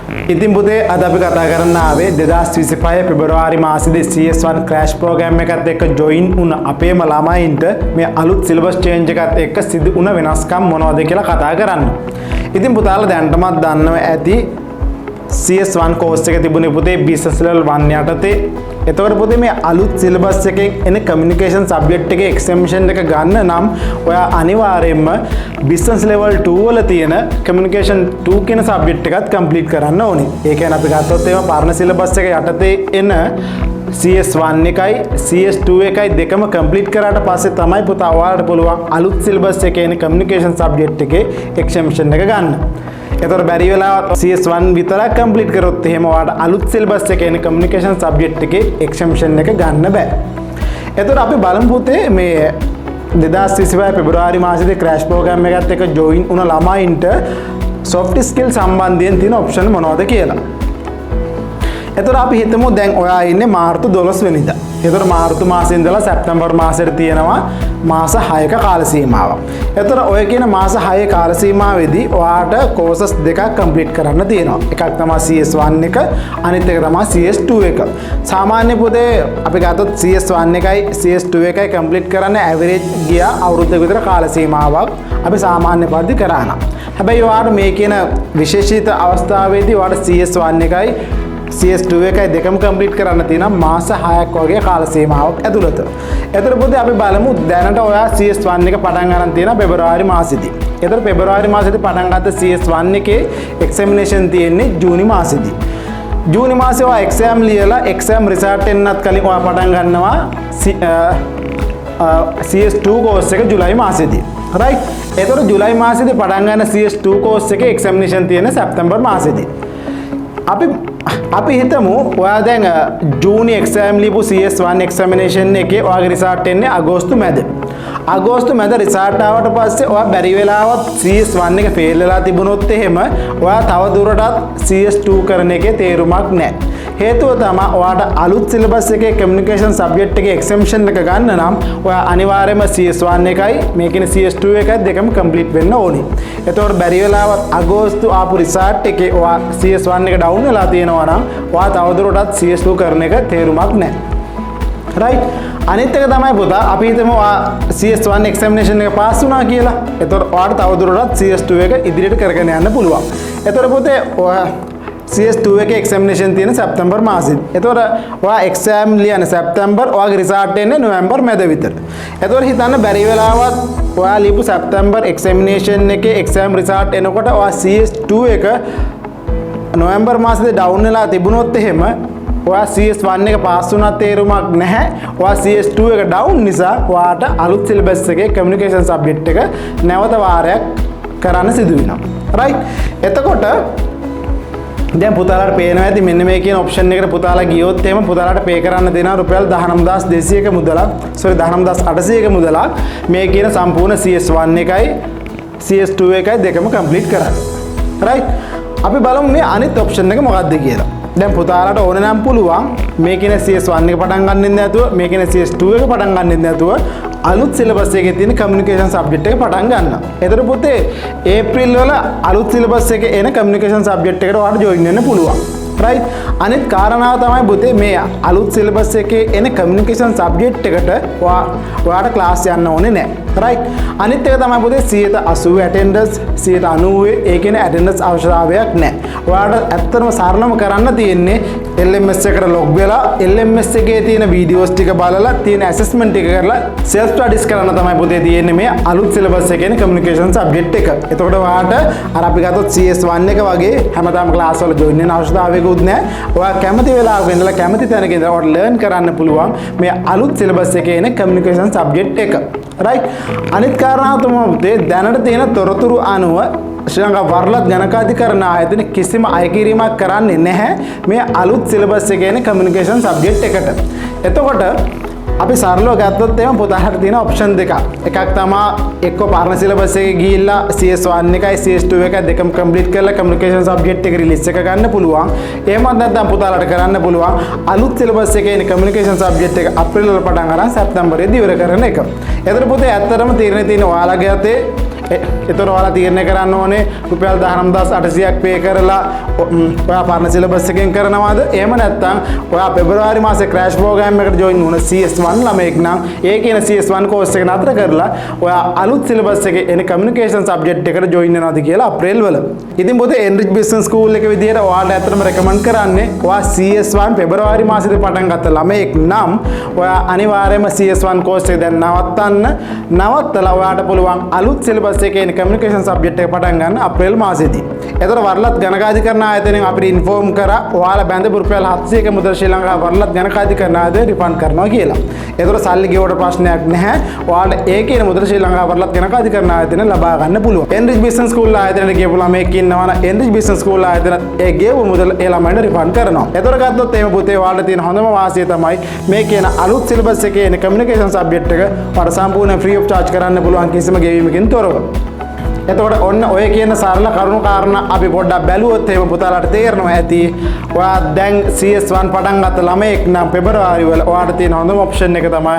ඉතින් පුතේ අද අපි කතා කරන්න ආවේ 2025 පෙබරවාරි මාසෙදී CS1 ක්‍රෑෂ් ප්‍රෝග්‍රෑම් එකත් එක්ක ජොයින් වුණ අපේම ළමයින්ට මේ අලුත් සිලබස් චේන්ජ් එකත් එක්ක සිදු වුණ වෙනස්කම් මොනවද කියලා කතා කරන්න. ඉතින් පුතාලා දැනටමත් දන්නවා ඇති CS1 කෝස් එක තිබුණේ පුතේ business level 1 යටතේ. එතකොට පුතේ මේ අලුත් සිලබස් එකෙන් එන කමියුනිකේෂන් සබ්ජෙක්ට් එකේ එක්සැමිනේෂන් එක ගන්න නම් ඔයා අනිවාර්යයෙන්ම business level 2 වල තියෙන කමියුනිකේෂන් 2 කියන සබ්ජෙක්ට් එකත් කම්ප්ලීට් කරන්න ඕනේ. ඒ කියන්නේ අපි ගත්තොත් එහෙම පරණ සිලබස් එක යටතේ එන CS1 එකයි CS2 එකයි දෙකම කම්ප්ලීට් කරාට පස්සේ තමයි පුතා ඔයාලට පුළුවන් අලුත් සිලබස් එකේ එන කමියුනිකේෂන් සබ්ජෙක්ට් එකේ එක්සැමිනේෂන් එක ගන්න. එතකොට බැරි වෙලා CS1 විතරක් කම්ප්ලීට් කරොත් එහෙම ඔයාලට අලුත් සිලබස් එකේ එන කමියුනිකේෂන් සබ්ජෙක්ට් එකේ එක්සැමිනේෂන් එක ගන්න බෑ. එතකොට අපි බලමු පුතේ මේ 2025 පෙබරවාරි මාසෙදී ක්‍රෑෂ් ප්‍රෝග්‍රෑම් එකත් එක්ක ජොයින් වුණ ළමයින්ට soft skill සම්බන්ධයෙන් තියෙන ඔප්ෂන් මොනවද කියලා. එතකොට අපි හිතමු දැන් ඔයා ඉන්නේ මාර්තු 12 වෙනිදා. එතකොට මාර්තු මාසෙන් ඉඳලා සැප්තැම්බර් මාසෙට තියෙනවා මාස 6ක කාල සීමාවක්. එතකොට ඔය කියන මාස 6 කාල සීමාවෙදී ඔයාට කෝසස් දෙකක් කම්ප්ලීට් කරන්න තියෙනවා. එකක් තමයි CS1 එක, අනිත් එක තමයි CS2 එක. සාමාන්‍ය පොතේ අපි ගත්තොත් CS1 එකයි CS2 එකයි කම්ප්ලීට් කරන්න ඇවරේජ් ගියා අවුරුද්දක විතර කාල සීමාවක් අපි සාමාන්‍ය පරිදි කරාන. හැබැයි ඔයාට මේ කියන විශේෂිත අවස්ථාවේදී ඔයාට CS1 එකයි CS2 එකයි දෙකම කම්ප්ලීට් කරන්න තියෙනවා මාස 6ක් වගේ කාල සීමාවක් ඇතුළත. එතකොට පුතේ අපි බලමු දැනට ඔයා CS1 එක පටන් ගන්න තියෙනවා පෙබරවාරි මාසෙදී. එතකොට පෙබරවාරි මාසෙදී පටන් ගත්ත CS1 එකේ එක්සැමිනේෂන් තියෙන්නේ ජූනි මාසෙදී. ජූනි මාසේ ඔයා එක්සෑම් ලියලා එක්සෑම් රිසල්ට් එන්නත් කලින් ඔයා පටන් ගන්නවා CS2 කෝස් එක ජුලයි මාසෙදී. රයිට්. එතකොට ජුලයි මාසෙදී පටන් ගන්න CS2 කෝස් එකේ එක්සැමිනේෂන් තියෙන්නේ සැප්තැම්බර් මාසෙදී. අපි හිතමු ඔයා දැන් ජූනි එක්සෑම් ලියපු CS1 එක්සැමිනේෂන් එකේ ඔයාගේ රිසල්ට් එන්නේ අගෝස්තු මැද. අගෝස්තු මැද රිසල්ට් ආවට පස්සේ ඔයා බැරි වෙලාවත් CS1 එක ෆේල් වෙලා තිබුණොත් එහෙම ඔයා තව දුරටත් CS2 කරන එකේ තේරුමක් නැහැ. හේතුව තමයි ඔයාට අලුත් සිලබස් එකේ කමියුනිකේෂන් සබ්ජෙක්ට් එකේ එක්සැම්ෂන් එක ගන්න නම් ඔයා අනිවාර්යයෙන්ම CS1 එකයි මේ කියන්නේ CS2 එකයි දෙකම කම්ප්ලීට් වෙන්න ඕනේ. එතකොට බැරි වෙලාවත් අගෝස්තු ආපු රිසල්ට් එකේ ඔයා CS1 එක ඩවුන් වෙලා තියෙනවා නම් ඔයා තවදුරටත් CS2 කරන එක තේරුමක් නැහැ. රයිට්. අනිත් එක තමයි පුතා අපි හිතමු ඔයා CS1 එක්සැමිනේෂන් එක පාස් වුණා කියලා. එතකොට ඔයාට තවදුරටත් CS2 එක ඉදිරියට කරගෙන යන්න පුළුවන්. එතකොට පුතේ ඔයා CS2 එකේ එක්සැමිනේෂන් තියෙන සැප්තැම්බර් මාසෙදී. එතකොට ඔයා එක්සෑම් ලියන්නේ සැප්තැම්බර් ඔයාගේ රිසල්ට් එන්නේ නොවැම්බර් මැද විතර. එතකොට හිතන්න බැරි වෙලාවත් ඔයා ලියපු සැප්තැම්බර් එක්සැමිනේෂන් එකේ එක්සෑම් රිසල්ට් එනකොට ඔයා CS2 එක නොවැම්බර් මාසෙදී ඩවුන් වෙලා තිබුණොත් එහෙම ඔයා CS1 එක පාස් වුණා තේරුමක් නැහැ. ඔයා CS2 එක ඩවුන් නිසා ඔයාට අලුත් සිලබස් එකේ කමියුනිකේෂන් සබ්ජෙක්ට් එක නැවත වාරයක් කරන්න සිදු වෙනවා. රයිට්. එතකොට දැන් පුතාලාට පේනවා ඇති මෙන්න මේ කියන ඔප්ෂන් එකට පුතාලා ගියොත් එහෙම පුතාලාට පේ කරන්න දෙනවා රුපියල් 19200ක මුදලක් 19800ක මුදලක් මේ කියන සම්පූර්ණ CS1 එකයි CS2 එකයි දෙකම කම්ප්ලීට් කරන්න. රයිට්. අපි බලමු මේ අනිත් ඔප්ෂන් එක මොකක්ද කියලා. දැන් පුතාලාට ඕන නම් පුළුවන් මේ කියන CS1 එක පටන් ගන්නෙත් නැතුව මේ කියන CS2 එක පටන් ගන්නෙත් නැතුව අලුත් සිලබස් එකේ තියෙන කමියුනිකේෂන් සබ්ජෙක්ට් එක පටන් ගන්න. එතකොට පුතේ ඒප්‍රිල් වල අලුත් සිලබස් එකේ එන කමියුනිකේෂන් සබ්ජෙක්ට් එකට ඔයාලට ජොයින් වෙන්න පුළුවන්. රයිට්. අනිත් කාරණාව තමයි පුතේ මේ අලුත් සිලබස් එකේ එන කමියුනිකේෂන් සබ්ජෙක්ට් එකට ඔයාට ක්ලාස් යන්න ඕනේ නැහැ. රයිට්. අනිත් එක තමයි පුතේ 80% ඇටෙන්ඩන්ස් 90% ඒ කියන්නේ ඇටෙන්ඩන්ස් අවශ්‍යතාවයක් නැහැ. ඔයාලට ඇත්තටම සරලම කරන්න තියෙන්නේ LMS එකට ලොග් වෙලා LMS එකේ තියෙන වීඩියෝස් ටික බලලා තියෙන ඇසෙස්මන්ට් ටික කරලා self studies කරන්න තමයි පුතේ තියෙන්නේ මේ අලුත් සිලබස් එකේ කමියුනිකේෂන් සබ්ජෙක්ට් එක. එතකොට ඔයාට අර අපි ගත්තොත් CS1 එක වගේ හැමදාම ක්ලාස් වල ජොයින් වෙන අවශ්‍යතාවයකුත් නැහැ. ඔයා කැමති වෙලාවක ඉඳලා කැමති තැනක ඉඳලා ඔයාට ලර්න් කරන්න පුළුවන් මේ අලුත් සිලබස් එකේ එන කමියුනිකේෂන් සබ්ජෙක්ට් එක. රයිට්. අනිත් කාරණාව තමයි පුතේ දැනට තියෙන තොරතුරු අනුව ශ්‍රී ලංකා වරලත් ගණකාධිකරණ ආයතන කිසිම අයකිරීමක් කරන්නේ නැහැ මේ අලුත් සිලබස් එකේ එන කමියුනිකේෂන් සබ්ජෙක්ට් එකට. එතකොට අපි සරලව ගත්තොත් එහෙනම් පුතාලට තියෙන ඔප්ෂන් දෙකක්. එකක් තමයි එක්ක පරණ සිලබස් එකේ ගිහිල්ලා CS1 එකයි CS2 එකයි දෙකම කම්ප්ලීට් කරලා කමියුනිකේෂන් සබ්ජෙක්ට් එක රිලීස් එක ගන්න පුළුවන්. එහෙමත් නැත්නම් පුතාලට කරන්න පුළුවන් අලුත් සිලබස් එකේ එන කමියුනිකේෂන් සබ්ජෙක්ට් එක අප්‍රේල් වල පටන් ගන්න සැප්තැම්බරේදී ඉවර කරන එක. එතකොට පුතේ ඇත්තටම තීරණය තියෙන ඔයාලගේ අතේ එතකොට ඔයාලා තීරණය කරන්න ඕනේ රුපියල් 19800ක් පේ කරලා ඔයා පරණ සිලබස් එකෙන් කරනවාද? එහෙම නැත්නම් ඔයා පෙබරවාරි මාසේ ක්‍රෑෂ් ප්‍රෝග්‍රෑම් එකට ජොයින් වුණ CS1 ළමයෙක් නම් ඒ කියන CS1 කෝස් එක නතර කරලා ඔයා අලුත් සිලබස් එකේ එන කමියුනිකේෂන් සබ්ජෙක්ට් එකට ජොයින් වෙනවාද කියලා අප්‍රේල් වල. ඉතින් පොතේ එන්රිච් බිස්නස් ස්කූල් එක විදියට ඔයාලට ඇත්තටම රෙකමන්ඩ් කරන්නේ ඔයා CS1 පෙබරවාරි මාසෙදී පටන් ගත්ත ළමයෙක් නම් ඔයා අනිවාර්යයෙන්ම CS1 කෝස් එක දැන් නවත්තලා ඔයාට පුළුවන් අලුත් සිලබස් එකේ එන කමියුනිකේෂන් සබ්ජෙක්ට් එක පටන් ගන්න අප්‍රේල් මාසෙදී. එතකොට වරලත් ගණකාධිකරණ ආයතනයෙන් අපිට ඉන්ෆෝම් කරා ඔයාලා බැඳපු රුපියල් 700ක මුදල් ශ්‍රී ලංකා වරලත් ගණකාධිකරණ ආයතනය රිෆන්ඩ් කරනවා කියලා. එතකොට සල්ලි ගෙවුවට ප්‍රශ්නයක් නැහැ. ඔයාලට ඒ කියන මුදල් ශ්‍රී ලංකා වරලත් ගණකාධිකරණ ආයතනය ලබා ගන්න පුළුවන්. එන්රිච් බිස්නස් ස්කූල් ආයතනයට ගියපු ළමයෙක් ඉන්නවා නම් එන්රිච් බිස්නස් ස්කූල් ආයතන ඒ ගෙවු මුදල් ඒ ළමයින්ට රිෆන්ඩ් කරනවා. එතකොට ගත්තොත් එහෙම පුතේ ඔයාලට තියෙන හොඳම වාසිය තමයි මේ කියන අලුත් සිලබස් එකේ එන කමියුනිකේෂන් සබ්ජෙක්ට් එක ඔයාලට සම්පූර්ණ ෆ්‍රී ඔෆ් චාර්ජ් කරන්න පුළුවන් කිසිම ගෙවීමකින් තොරව. එතකොට ඔන්න ඔය කියන සරල කරුණු කාරණා අපි පොඩ්ඩක් බැලුවොත් එහෙම පුතාලාට තේරෙනවා ඇති. ඔයා දැන් CS1 පටන් ගත්ත ළමයෙක් නම් පෙබරවාරි වල ඔයාට තියෙන හොඳම ඔප්ෂන් එක තමයි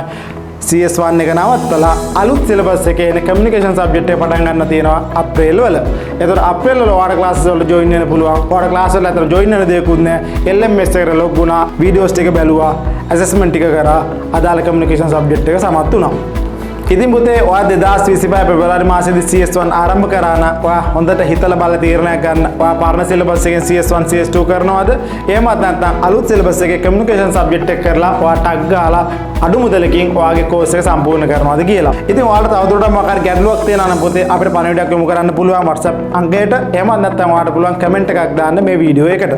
CS1 එක නවත්තලා අලුත් සිලබස් එකේ එන කමියුනිකේෂන් සබ්ජෙක්ට් එක පටන් ගන්න තියෙනවා අප්‍රේල් වල. එතකොට අප්‍රේල් වල ඔයාට ක්ලාසස් වලට ජොයින් වෙන්න පුළුවන්. ඔයාට ක්ලාස් වල අතර ජොයින් වෙන්න දෙයක්වත් නැහැ. LMS එකට ලොග් වුණා, වීඩියෝස් ටික බැලුවා, ඇසස්මන්ට් ටික කරා, අදාළ කමියුනිකේෂන් සබ්ජෙක්ට් එක සමත් වුණා. ඉතින් පුතේ ඔයා 2025 පෙබරවාරි මාසෙදී CS1 ආරම්භ කරා නම් ඔයා හොඳට හිතලා බලලා තීරණයක් ගන්න. ඔයා පරණ සිලබස් එකෙන් CS1 CS2 කරනවද? එහෙමත් නැත්නම් අලුත් සිලබස් එකේ කමියුනිකේෂන් සබ්ජෙක්ට් එක කරලා ඔයා ටග් ගාලා අඩු මුදලකින් ඔයාගේ කෝස් එක සම්පූර්ණ කරනවද කියලා. ඉතින් ඔයාලට තවදුරටත් මොකක්ද ගැටලුවක් තියෙනවා නම් පුතේ අපිට පණිවිඩයක් යොමු කරන්න පුළුවන් WhatsApp අංකයට. එහෙමත් නැත්නම් ඔයාලට පුළුවන් කමෙන්ට් එකක් දාන්න මේ වීඩියෝ එකට.